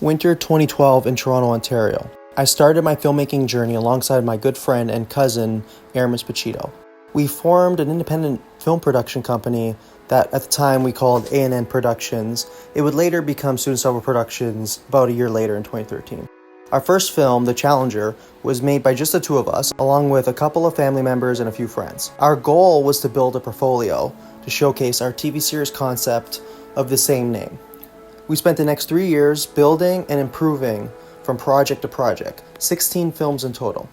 Winter 2012 in Toronto, Ontario. I started my filmmaking journey alongside my good friend and cousin, Aramis Pachito. We formed an independent film production company that at the time we called A&N Productions. It would later become Student Summer Productions about a year later in 2013. Our first film, The Challenger, was made by just the two of us, along with a couple of family members and a few friends. Our goal was to build a portfolio to showcase our TV series concept of the same name. We spent the next 3 years building and improving from project to project, 16 films in total.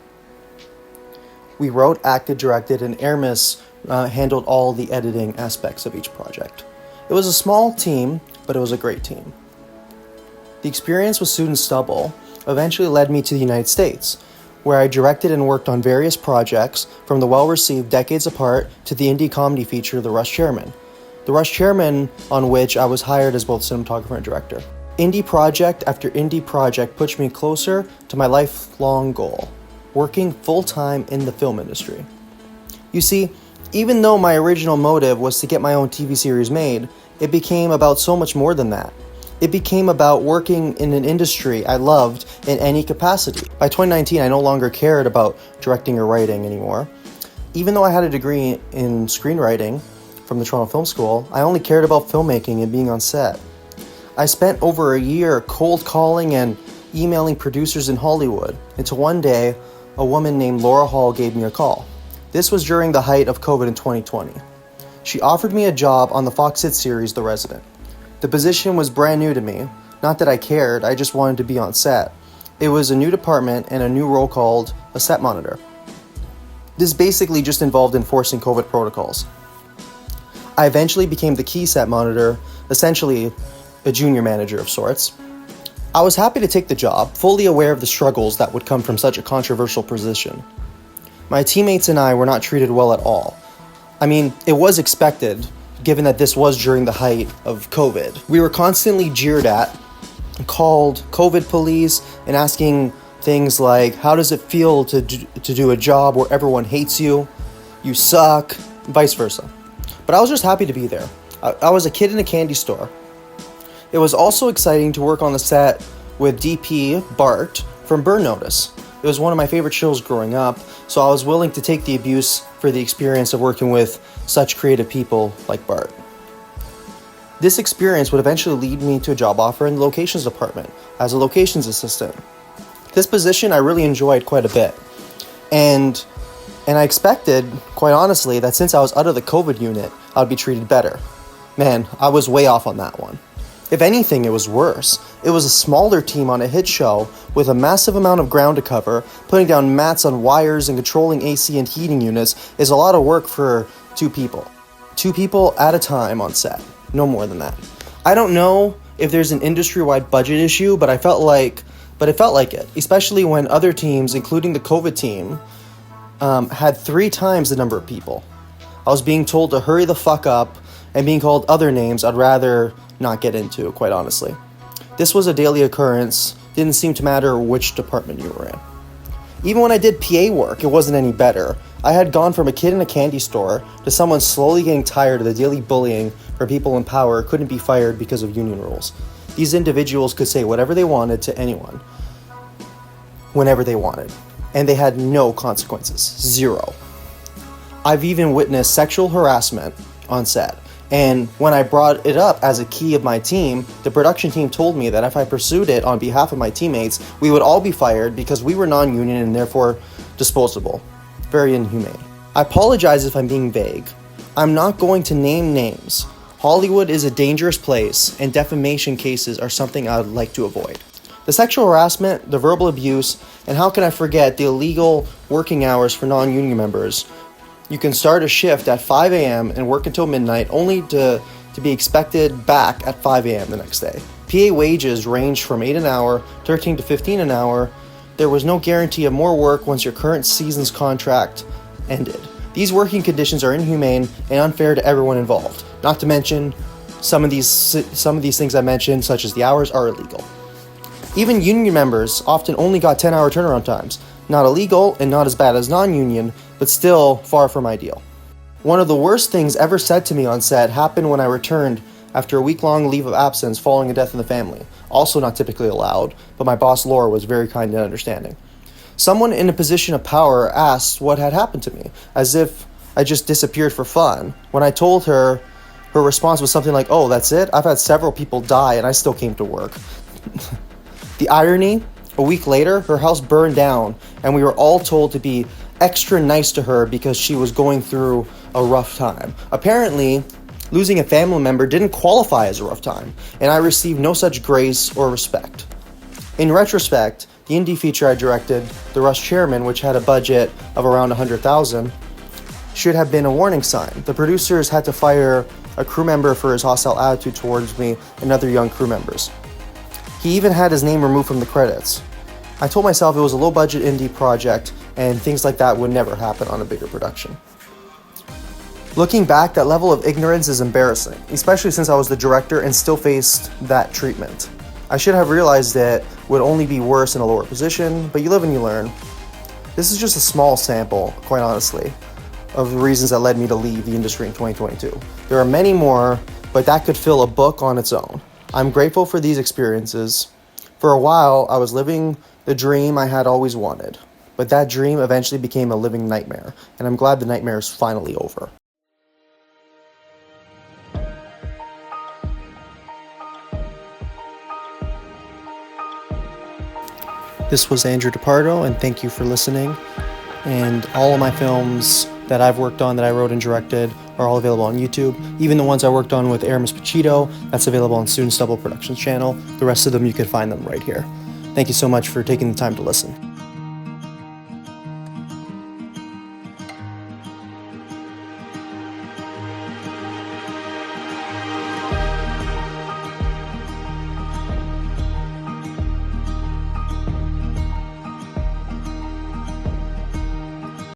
We wrote, acted, directed, and Aramis handled all the editing aspects of each project. It was a small team, but it was a great team. The experience with Student Stubble eventually led me to the United States, where I directed and worked on various projects, from the well-received Decades Apart to the indie comedy feature The Rush Chairman. The Rush Chairman, on which I was hired as both cinematographer and director. Indie project after indie project pushed me closer to my lifelong goal, working full-time in the film industry. You see, even though my original motive was to get my own TV series made, it became about so much more than that. It became about working in an industry I loved in any capacity. By 2019, I no longer cared about directing or writing anymore. Even though I had a degree in screenwriting from the Toronto Film School, I only cared about filmmaking and being on set. I spent over a year cold calling and emailing producers in Hollywood until one day, a woman named Laura Hall gave me a call. This was during the height of COVID in 2020. She offered me a job on the Fox hit series The Resident. The position was brand new to me. Not that I cared, I just wanted to be on set. It was a new department and a new role called a set monitor. This basically just involved enforcing COVID protocols. I eventually became the key set monitor, essentially a junior manager of sorts. I was happy to take the job, fully aware of the struggles that would come from such a controversial position. My teammates and I were not treated well at all. I mean, it was expected, given that this was during the height of COVID. We were constantly jeered at, called COVID police, and asking things like, how does it feel to do a job where everyone hates you, you suck, vice versa. But I was just happy to be there. I was a kid in a candy store. It was also exciting to work on the set with DP Bart from Burn Notice. It was one of my favorite shows growing up, so I was willing to take the abuse for the experience of working with such creative people like Bart. This experience would eventually lead me to a job offer in the locations department as a locations assistant. This position I really enjoyed quite a bit. And I expected, quite honestly, that since I was out of the COVID unit, I would be treated better. Man, I was way off on that one. If anything, it was worse. It was a smaller team on a hit show with a massive amount of ground to cover. Putting down mats on wires and controlling AC and heating units is a lot of work for two people. 2 people at a time on set. No more than that. I don't know if there's an industry-wide budget issue, but it felt like it, especially when other teams, including the COVID team, had 3 times the number of people. I was being told to hurry the fuck up and being called other names I'd rather not get into, quite honestly. This was a daily occurrence. Didn't seem to matter which department you were in. Even when I did PA work, it wasn't any better. I had gone from a kid in a candy store to someone slowly getting tired of the daily bullying from people in power who couldn't be fired because of union rules. These individuals could say whatever they wanted to anyone, whenever they wanted, and they had no consequences. 0. I've even witnessed sexual harassment on set. And when I brought it up as a key of my team, the production team told me that if I pursued it on behalf of my teammates, we would all be fired because we were non-union and therefore disposable. Very inhumane. I apologize if I'm being vague. I'm not going to name names. Hollywood is a dangerous place, and defamation cases are something I would like to avoid. The sexual harassment, the verbal abuse, and how can I forget the illegal working hours for non-union members. You can start a shift at 5 a.m. and work until midnight, only to be expected back at 5 a.m. the next day. PA wages ranged from $8 an hour, $13 to $15 an hour. There was no guarantee of more work once your current season's contract ended. These working conditions are inhumane and unfair to everyone involved. Not to mention, some of these things I mentioned, such as the hours, are illegal. Even union members often only got 10-hour turnaround times. Not illegal and not as bad as non-union, but still far from ideal. One of the worst things ever said to me on set happened when I returned after a week-long leave of absence following a death in the family. also not typically allowed, but my boss Laura was very kind and understanding. Someone in a position of power asked what had happened to me, as if I just disappeared for fun. When I told her, her response was something like, "Oh, that's it? I've had several people die and I still came to work." The irony, a week later, her house burned down and we were all told to be extra nice to her because she was going through a rough time. Apparently, losing a family member didn't qualify as a rough time, and I received no such grace or respect. In retrospect, the indie feature I directed, The Rush Chairman, which had a budget of around $100,000, should have been a warning sign. The producers had to fire a crew member for his hostile attitude towards me and other young crew members. He even had his name removed from the credits. I told myself it was a low-budget indie project and things like that would never happen on a bigger production. Looking back, that level of ignorance is embarrassing, especially since I was the director and still faced that treatment. I should have realized it would only be worse in a lower position, but you live and you learn. This is just a small sample, quite honestly, of the reasons that led me to leave the industry in 2022. There are many more, but that could fill a book on its own. I'm grateful for these experiences. For a while, I was living the dream I had always wanted, but that dream eventually became a living nightmare, and I'm glad the nightmare is finally over. This was Andrew Pardo, and thank you for listening. And all of my films that I've worked on, that I wrote and directed, are all available on YouTube. Even the ones I worked on with Aramis Pachito, that's available on Student Stubble Productions channel. The rest of them, you can find them right here. Thank you so much for taking the time to listen.